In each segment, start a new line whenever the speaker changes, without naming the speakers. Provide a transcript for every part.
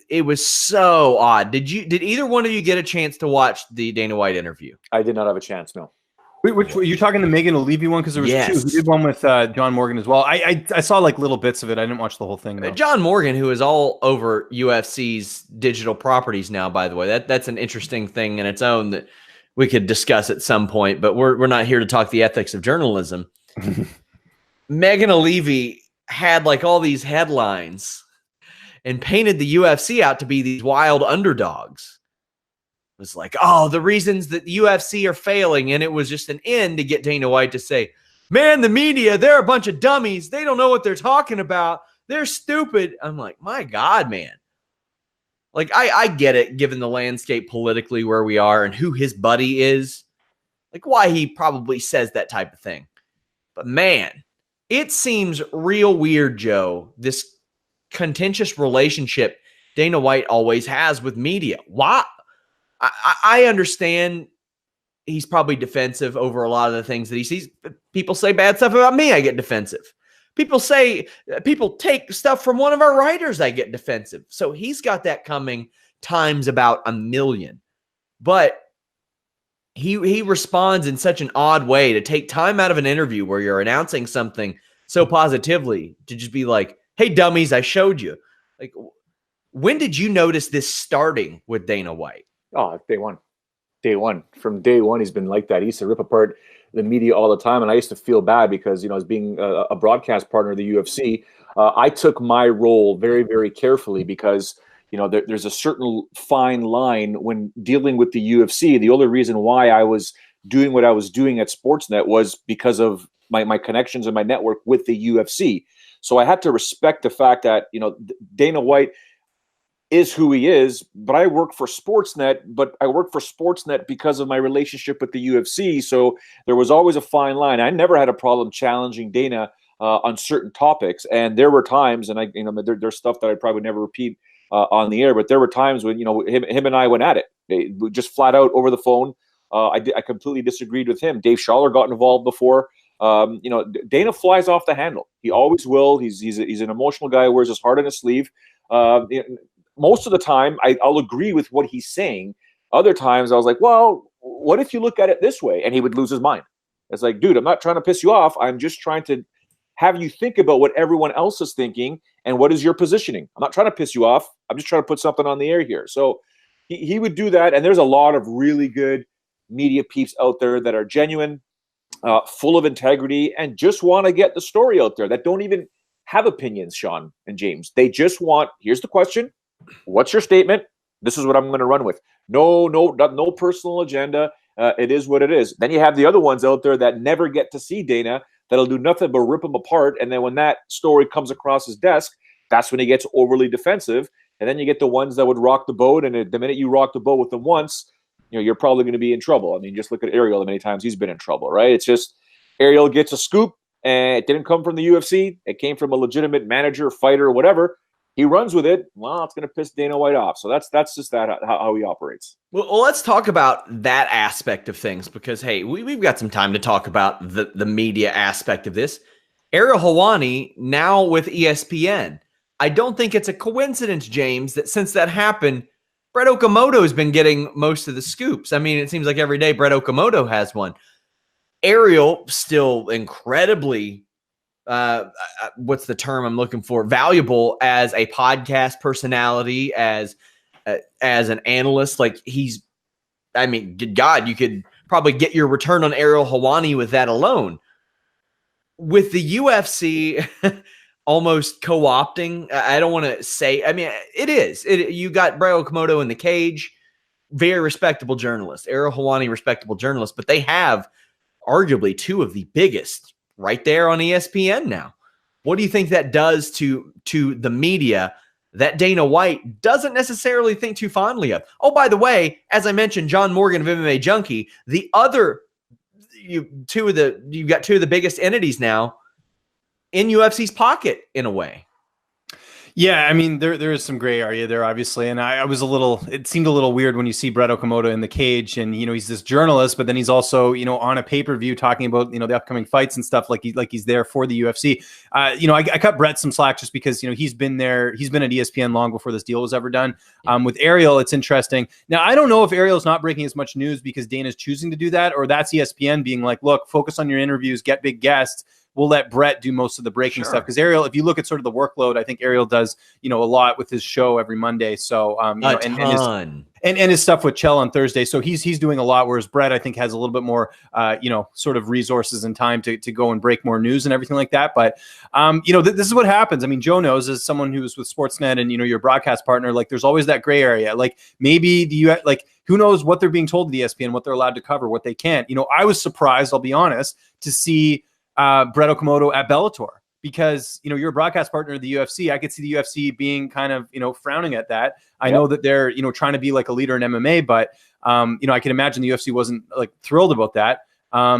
It was so odd. Did either one of you get a chance to watch the Dana White interview?
I did not have a chance, no.
Wait, which you talking the Megan O'Leary one? Because there was two. He did one with John Morgan as well. I saw like little bits of it. I didn't watch the whole thing though.
John Morgan, who is all over UFC's digital properties now, by the way, that's an interesting thing in its own that we could discuss at some point. But we're not here to talk the ethics of journalism. Megan O'Leary had like all these headlines and painted the UFC out to be these wild underdogs. It was like, oh, the reasons that the UFC are failing, and it was just an end to get Dana White to say, man, the media, they're a bunch of dummies. They don't know what they're talking about. They're stupid. I'm like, my God, man. Like, I get it, given the landscape politically where we are and who his buddy is, like why he probably says that type of thing. But man, it seems real weird, Joe, this contentious relationship Dana White always has with media. Why? I understand he's probably defensive over a lot of the things that he sees. People say bad stuff about me, I get defensive. People take stuff from one of our writers, I get defensive. So he's got that coming times about a million. But he responds in such an odd way to take time out of an interview where you're announcing something so positively to just be like, hey, dummies, I showed you. Like, when did you notice this starting with Dana White?
Oh, day one. Day one. From day one, he's been like that. He used to rip apart the media all the time, and I used to feel bad because, as being a broadcast partner of the UFC, I took my role very, very carefully because, there's a certain fine line when dealing with the UFC. The only reason why I was doing what I was doing at Sportsnet was because of my connections and my network with the UFC. So I had to respect the fact that, Dana White is who he is, but I work for Sportsnet, but I work for Sportsnet because of my relationship with the UFC. So there was always a fine line. I never had a problem challenging Dana on certain topics. And there were times, and there's stuff that I probably never repeat on the air, but there were times when, him and I went at it. Just flat out over the phone. I completely disagreed with him. Dave Schaller got involved before. Dana flies off the handle. He always will. He's an emotional guy who wears his heart on his sleeve. Most of the time, I'll agree with what he's saying. Other times, I was like, well, what if you look at it this way? And he would lose his mind. It's like, dude, I'm not trying to piss you off. I'm just trying to have you think about what everyone else is thinking and what is your positioning. I'm not trying to piss you off. I'm just trying to put something on the air here. So he would do that. And there's a lot of really good media peeps out there that are genuine, full of integrity, and just want to get the story out there, that don't even have opinions, Sean and James. They just want, here's the question. What's your statement? This is what I'm going to run with. No personal agenda. It is what it is. Then you have the other ones out there that never get to see Dana, that'll do nothing but rip him apart. And then when that story comes across his desk, that's when he gets overly defensive. And then you get the ones that would rock the boat. And the minute you rock the boat with them once, you're probably going to be in trouble. I mean, just look at Ariel, how many times he's been in trouble, right? It's just Ariel gets a scoop, and it didn't come from the UFC. It came from a legitimate manager, fighter, whatever. He runs with it. Well, it's going to piss Dana White off. So that's just how he operates.
Well, let's talk about that aspect of things because, hey, we've got some time to talk about the media aspect of this. Ariel Helwani now with ESPN. I don't think it's a coincidence, James, that since that happened, Brett Okamoto has been getting most of the scoops. I mean, it seems like every day Brett Okamoto has one. Ariel still incredibly what's the term I'm looking for? Valuable as a podcast personality, as an analyst. Like good God, you could probably get your return on Ariel Helwani with that alone. With the UFC almost co-opting, I don't want to say, I mean, it is. You got Brett Okamoto in the cage, very respectable journalist. Ariel Helwani, respectable journalist, but they have arguably two of the biggest right there on ESPN now. What do you think that does to the media that Dana White doesn't necessarily think too fondly of? Oh, by the way, as I mentioned, John Morgan of MMA Junkie, the other you've got two of the biggest entities now in UFC's pocket in a way.
Yeah, I mean, there is some gray area there, obviously, and I was it seemed a little weird when you see Brett Okamoto in the cage, and he's this journalist, but then he's also on a pay-per-view talking about the upcoming fights and stuff, like he's there for the UFC. I cut Brett some slack just because he's been at ESPN long before this deal was ever done. With Ariel, it's interesting. Now, I don't know if Ariel's not breaking as much news because Dana's choosing to do that, or that's ESPN being like, look, focus on your interviews, get big guests. We'll let Brett do most of the breaking stuff, because Ariel, if you look at sort of the workload, I think Ariel does a lot with his show every Monday. So and his stuff with Chell on Thursday. So he's doing a lot, whereas Brett, I think, has a little bit more sort of resources and time to go and break more news and everything like that. But this is what happens. I mean, Joe knows, as someone who's with Sportsnet and your broadcast partner, like there's always that gray area. Like maybe who knows what they're being told to ESPN, what they're allowed to cover, what they can't. I was surprised, I'll be honest, to see Brett Okamoto at Bellator, because you're a broadcast partner of the UFC. I could see the UFC being kind of frowning at that. I know that they're trying to be like a leader in MMA, but I can imagine the UFC wasn't like thrilled about that.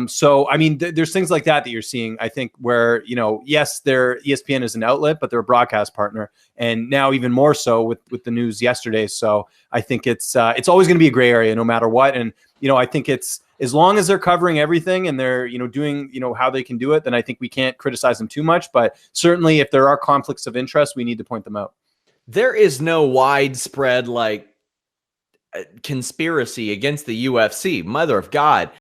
So I mean, there's things like that you're seeing, I think, where yes, ESPN is an outlet, but they're a broadcast partner, and now even more so with the news yesterday. So I think it's always going to be a gray area no matter what, and I think it's, as long as they're covering everything and they're, doing, how they can do it, then I think we can't criticize them too much. But certainly if there are conflicts of interest, we need to point them out.
There is no widespread conspiracy against the UFC. Mother of God.